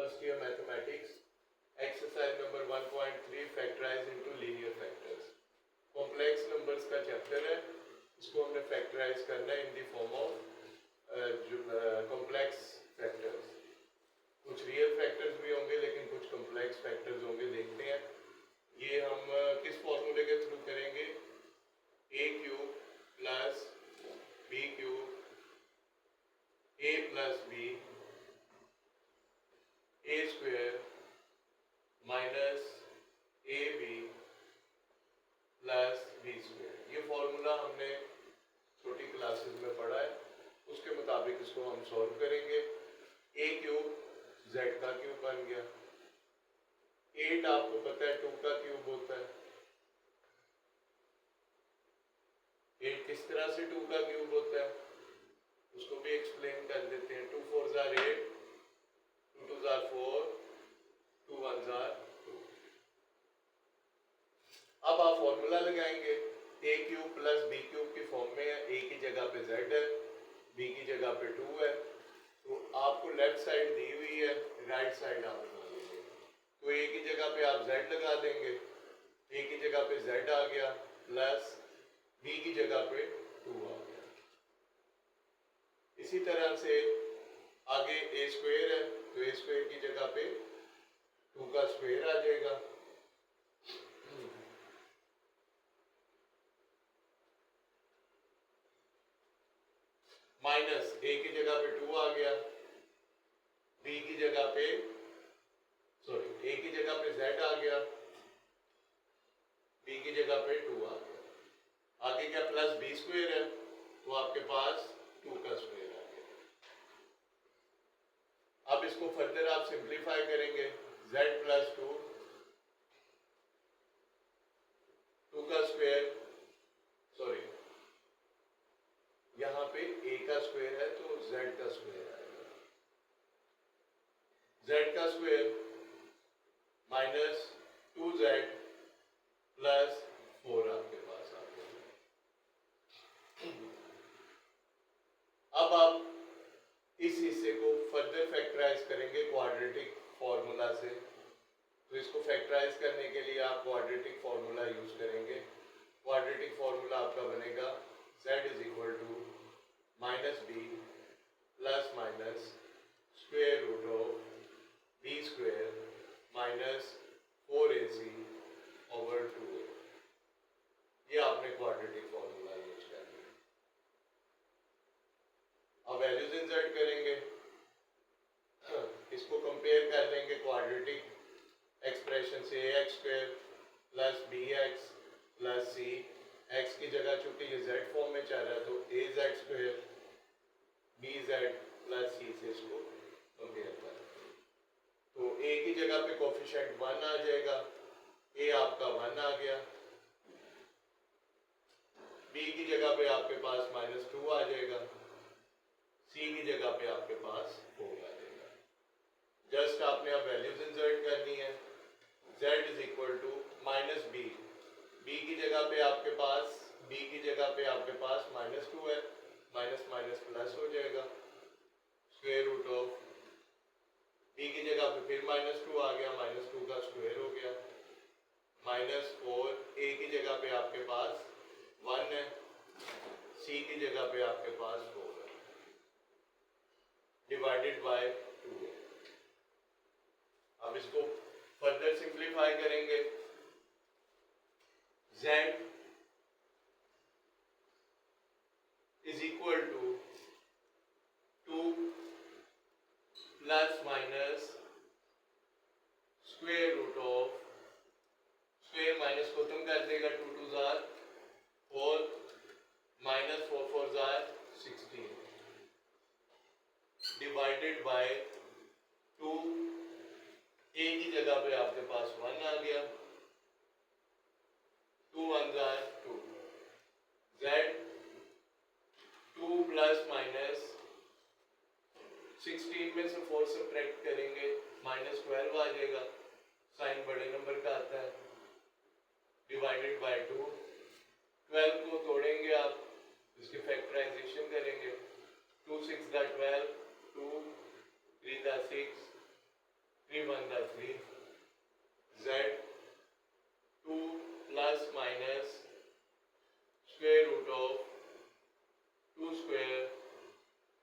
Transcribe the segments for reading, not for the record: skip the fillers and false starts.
First year mathematics, exercise number 1.3 factorise into linear factors. Complex numbers का chapter है, इसको हमने फैक्टराइज करना है in the form of complex factors. कुछ रियल फैक्टर्स भी होंगे लेकिन कुछ कॉम्प्लेक्स फैक्टर्स होंगे। देखते हैं ये हम किस फॉर्मूले के थ्रू करेंगे। A cube plus B cube A plus B A square minus A B plus B square. ये फॉर्मूला हमने छोटी क्लासेस में पढ़ा है, उसके मुताबिक इसको हम सॉल्व करेंगे। ए क्यूब जेड का क्यूब बन गया। 8 आपको पता है 2 का क्यूब होता है। 8 किस तरह से 2 का क्यूब होता है उसको भी एक्सप्लेन कर देते हैं। 2 4 जार 8, 2 2 जार 4, 2 1 जार 2। अब आप फॉर्मूला लगाएंगे। ए क्यूब प्लस बी क्यूब की फॉर्म में है। ए की जगह पे जेड है, बी की जगह पे 2 है। तो आपको लेफ्ट साइड दी हुई है, राइट साइड आप लगा लेंगे। तो ए की जगह पे आप जेड लगा देंगे। ए की जगह पे जेड आ गया प्लस बी की जगह पे 2 आ गया। इसी तरह से आगे ए स्क्वायर है, तो ए स्क्वायर की जगह पे 2 का स्क्वायर आ जाएगा। माइनस ए की जगह पे 2 आ गया, बी की जगह पे ए की जगह पे जेड आ गया, बी की जगह पे 2 आ गया। आगे क्या प्लस बी स्क्वायर है, तो आपके पास 2 का स्क्वायर आ गया। अब इसको फर्दर आप सिंप्लीफाई करेंगे। z प्लस 2, 2 का स्क्वायर, यहाँ पे a का स्क्वायर है तो z का स्क्वायर आएगा। z का स्क्वायर माइनस 2z प्लस 4 आपके पास आ गया। अब आप इस हिस्से को फर्दर फैक्टराइज करेंगे क्वाड्रेटिक फॉर्मूला से। तो इसको फैक्टराइज करने के लिए आप क्वाड्रेटिक फॉर्मूला यूज करेंगे। क्वाड्रेटिक फॉर्मूला आपका बनेगा z is equal to minus B plus minus square root of B square minus 4ac over 2a। ये आपने क्वाड्रेटिक फॉर्मूला यूज करना है। अब वैल्यूज इंसर्ट करेंगे, इसको कंपेयर कर देंगे क्वाड्रेटिक एक्सप्रेशन से। ax square plus bx plus c, x की जगह चूंकि ये z फॉर्म में चल रहा है तो az square bz plus c से इसको कंपेयर कर। तो a की जगह पे कोफिशिएंट 1 आ जाएगा, a आपका 1 आ गया। b की जगह पे आपके पास माइनस 2 आ जाएगा, c की जगह पे आपके पास 4 आ जाएगा। जस्ट आपने अब वैल्यूज इंसर्ट करनी है। z is equal to minus B, b की जगह पे आपके पास माइनस 2 है, माइनस माइनस प्लस हो जाएगा। स्क्वायर रूट ऑफ b की जगह पे फिर माइनस 2 आ गया, माइनस 2 का स्क्वायर हो गया। माइनस 4, a की जगह पे आपके पास 1 है, c की जगह पे आपके पास 4 है, डिवाइडेड बाय 2 है। अब इसको फर्दर सिंप्लीफाई करेंगे। z is equal to 2 plus minus square root of, square minus को खत्म कर देगा, 2 2 जार 4 माइनस 4 4 जार 16 डिवाइडेड बाय 2। a की जगह पे आपके पास 1 आ गया, 2 1 जार 2। z 2 प्लस माइनस 16 में से 4 सब्ट्रैक्ट करेंगे, माइनस 12 आ जाएगा। साइन बड़े नंबर का आता है, डिवाइडेड बाय 2। 12 को तोड़ेंगे आप, इसकी फैक्टराइजेशन करेंगे। 2 6 12, 2 3 6, 3 1 का 3, z 2 plus minus square root of 2 square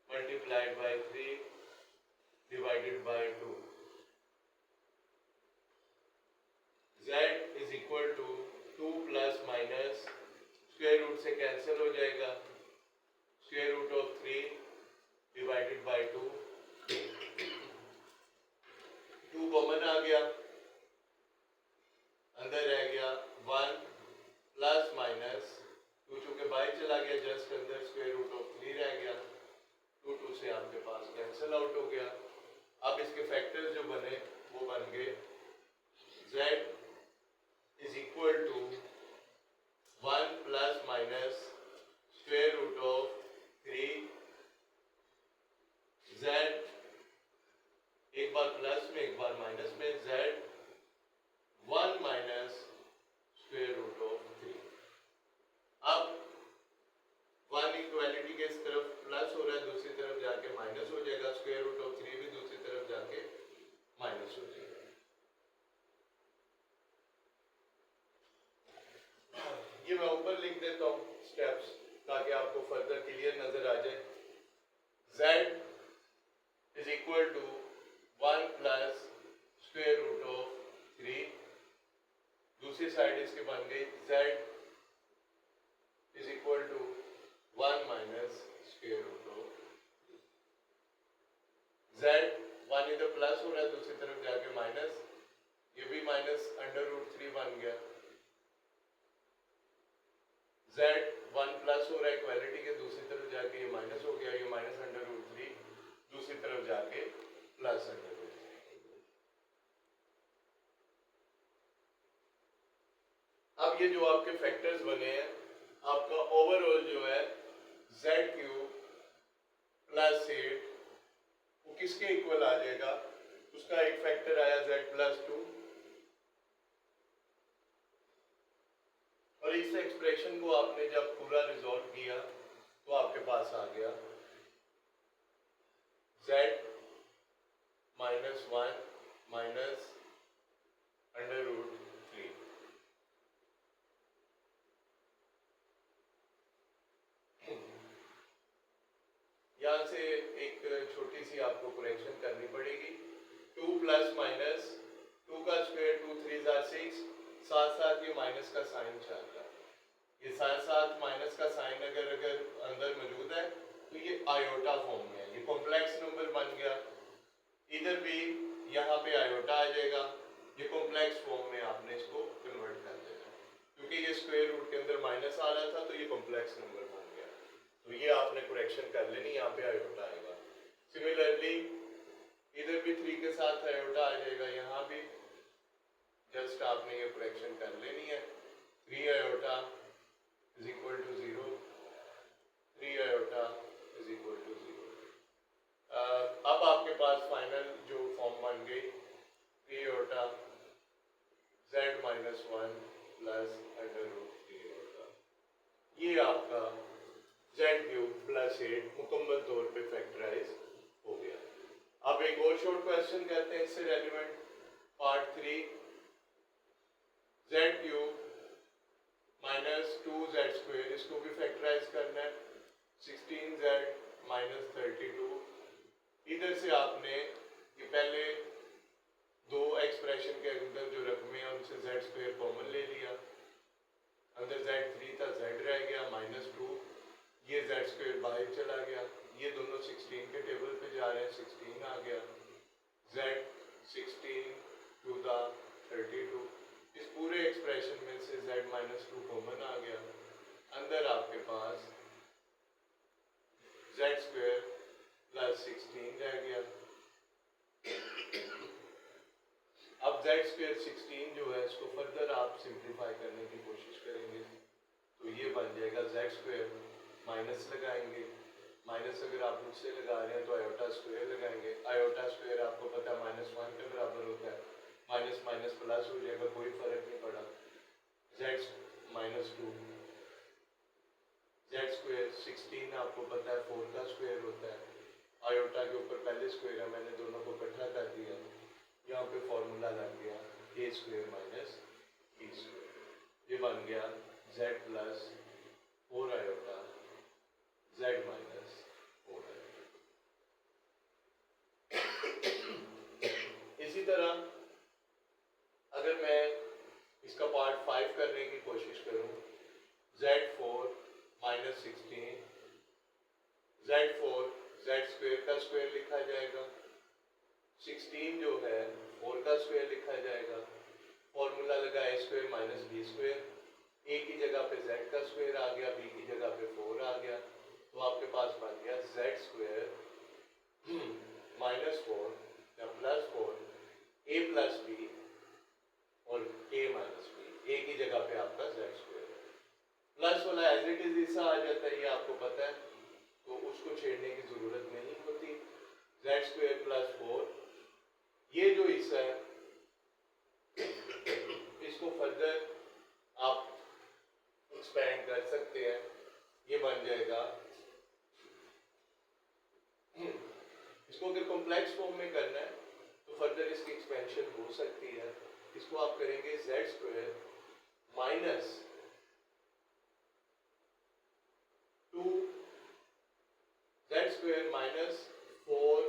multiplied by 3 divided by 2, z is equal to 2 plus minus square root से कैंसिल हो जाएगा, square root of 3 divided by 2, 2 common आ गया, अंदर रह गया 1 प्लस माइनस 2 चूंकि बाहर चला गया जस्ट अंदर स्क्वायर रूट ऑफ 3 रह गया, 2 2 से आपके पास कैंसिल आउट हो गया। अब इसके फैक्टर्स जो बने वो बन गए z is equal to 1 plus minus square root of 3, z एक बार प्लस में एक बार माइनस में, z 1 minus square root of 3। अब 1 इक्वालिटी के इस तरफ प्लस हो रहा है, दूसरी तरफ जाके माइनस हो जाएगा, स्क्वायर रूट ऑफ 3 भी दूसरी तरफ जाके माइनस हो जाएगा। ये मैं ऊपर लिख देता हूँ स्टेप्स ताकि आपको फर्दर क्लियर नजर आ जाए। z is equal to 1 plus square root of 3, दूसरी साइड इसके बन गई z is equal to 1 minus square root of z, 1 इधर प्लस हो रहा है दूसरी तरफ जाके माइनस, ये भी माइनस अंडर रूट 3 बन गया, z 1 प्लस हो रहा है इक्वालिटी के, दूसरी तरफ जाके ये माइनस हो गया, ये माइनस अंडर रूट 3 दूसरी तरफ जाके प्लस अंडर रूट 3। अब ये जो आपके फैक्टर्स बने हैं, आपका ओवरऑल जो है z क्यूब प्लस 8 वो किसके इक्वल आ जाएगा, उसका एक फैक्टर आया z प्लस 2, और इस एक्सप्रेशन को आपने जब पूरा रिजॉल्व किया तो आपके पास आ गया z minus 1 minus under root 3। यहां से एक छोटी सी आपको करेक्शन करनी पड़ेगी, 2 प्लस माइनस 2 का स्क्वायर 2 3 जार 6, साथ साथ ये माइनस का साइन चल रहा है, ये साथ साथ माइनस का साइन अगर अंदर मौजूद है तो ये आयोटा फॉर्म में है, ये कॉम्प्लेक्स नंबर बन गया, इधर भी यहाँ पे आयोटा आ जाएगा, ये कॉम्प्लेक्स फॉर्म में आपने इसको कन्वर्ट कर देना, क्योंकि ये स्क्वायर रूट के अंदर माइनस आ रहा था तो ये कॉम्प्लेक्स नंबर बन गया, तो ये आपने करेक्शन कर लेनी, यहाँ पे आयोटा आएगा। सिमिलरली इधर भी 3 के साथ आयोटा आ जाएगा, यहाँ भी जस्ट आपने ये करेक्शन कर लेनी है, 3 iota is equal to 0, 3 iota is equal to 0। अब आपके पास फाइनल जो फॉर्म बन गई 3 iota z minus 1 plus under root 3 iota, ये आपका z क्यूब प्लस 8 मुकम्मल तौर पे फैक्टराइज हो गया। अब एक और शॉर्ट क्वेश्चन कहते हैं इससे relevant part 3, z cube minus 2z square, इसको भी फैक्टराइज करना है, 16z माइनस 32, इधर से आपने ये पहले दो एक्सप्रेशन के अंदर जो रकमें हैं उनसे z स्क्वायर कॉमन ले लिया, अंदर z3 था z रह गया माइनस 2, ये z स्क्वायर बाहर चला गया, ये दोनों 16 के टेबल पे जा रहे हैं, 16 आ गया, z 16 टू द 32, इस पूरे एक्सप्रेशन में से z माइनस 2 कॉमन आ गया, अंदर आपके पास z स्क्वायर प्लस 16 रह गया। अब z स्क्वायर 16 जो है इसको फर्दर आप सिंप्लीफाई करने की कोशिश करेंगे तो ये बन जाएगा z स्क्वायर, माइनस लगाएंगे, माइनस अगर आप मुझसे लगा रहे हैं तो आयोटा स्क्वायर लगाएंगे, आयोटा स्क्वायर आपको पता है माइनस 1 के बराबर होता है, माइनस माइनस प्लस हो जाएगा, कोई फर्क नहीं पड़ा, z माइनस 2, z स्क्वायर 16 आपको पता है 4 का स्क्वायर होता है, आयोटा के ऊपर पहले स्क्वायर है, मैंने दोनों को इकट्ठा कर दिया, यहाँ पे बन गया z plus 4 iota z minus 4 iota. इसी तरह अगर मैं इसका पार्ट 5 करने की कोशिश करूं, z4 minus 16, z4 z square का स्क्वेयर लिखा जाएगा, 16 जो है 4 का स्क्वेयर लिखा जाएगा, फॉर्मूला लगा a square minus B square, a की जगह पे z का स्क्वेयर आ गया, b की जगह पे 4 आ गया, तो आपके पास बन गया z स्क्वेयर माइनस 4 या प्लस 4 a प्लस b और a माइनस b, a की जगह पे आपका z स्क्वेयर है। प्लस वाला एज इट इज हिस्सा आ जाता है, ये आपको पता है, तो उसको छेड़ने की जरूरत नहीं होती। z स्क्वेयर प्लस 4, ये जो हिस्सा है इसको फर्दर आप एक्सपेंड कर सकते हैं, ये बन जाएगा, इसको अगर कॉम्प्लेक्स फॉर्म में करना है तो फर्दर इसकी एक्सपेंशन हो सकती है। इसको आप करेंगे z square minus 2 z square minus 4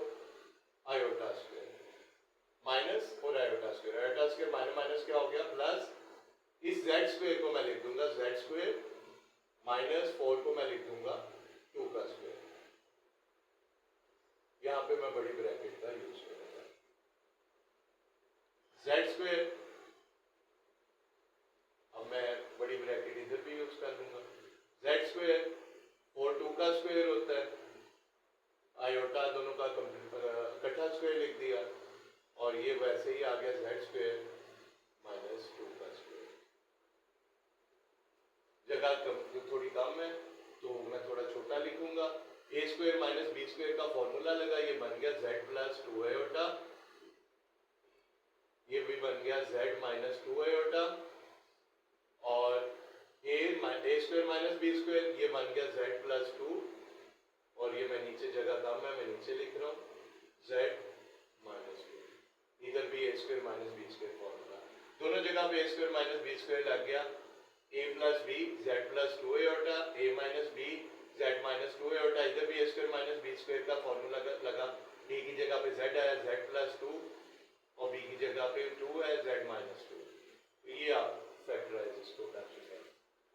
iota square, minus 4 iota square, iota square minus minus क्या हो गया प्लस, इस z स्क्वेयर को मैं लिख दूंगा z स्क्वेयर माइनस 4 को मैं लिख दूंगा 2 का स्क्वेयर। यहां पे मैं बड़ी ब्रैकेट का यूज करूंगा, z स्क्वेयर, अब मैं बड़ी ब्रैकेट इधर भी यूज कर दूंगा, z स्क्वेयर 4 2 का स्क्वेयर होता है, आयोटा दोनों का इकट्ठा स्क्वेयर लिख दिया, और ये वैसे ही आ गया z स्क्वेयर माइनस 2 का स्क्वेयर। जगह थोड़ी कम है तो मैं थोड़ा छोटा लिखूंगा, a square minus B square का फॉर्मूला लगा, ये बन गया z प्लस 2 आयोटा, ये भी बन गया z माइनस 2 आयोटा, और a square minus B square ये बन गया z प्लस 2, और ये मैं नीचे जगह कम है मैं नीचे लिख रहा हूँ z माइनस 2, इधर भी a square minus B square formula, दोनों जगह पे a square minus B square लग गया, a plus B z plus 2 iota, a minus B z minus 2 iota, इधर भी a square minus B square का फॉर्मूला लगा, a की जगह पे z आया z प्लस 2, और b की जगह पे 2 है z माइनस 2, तो ये आप फैक्टराइज इसको कर चुके हैं।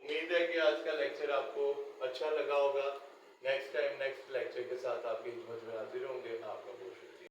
उम्मीद है कि आज का लेक्चर आपको अच्छा लगा होगा। नेक्स्ट टाइम नेक्स्ट लेक्चर के साथ आपकी खिदमत में हाजिर होंगे। आपका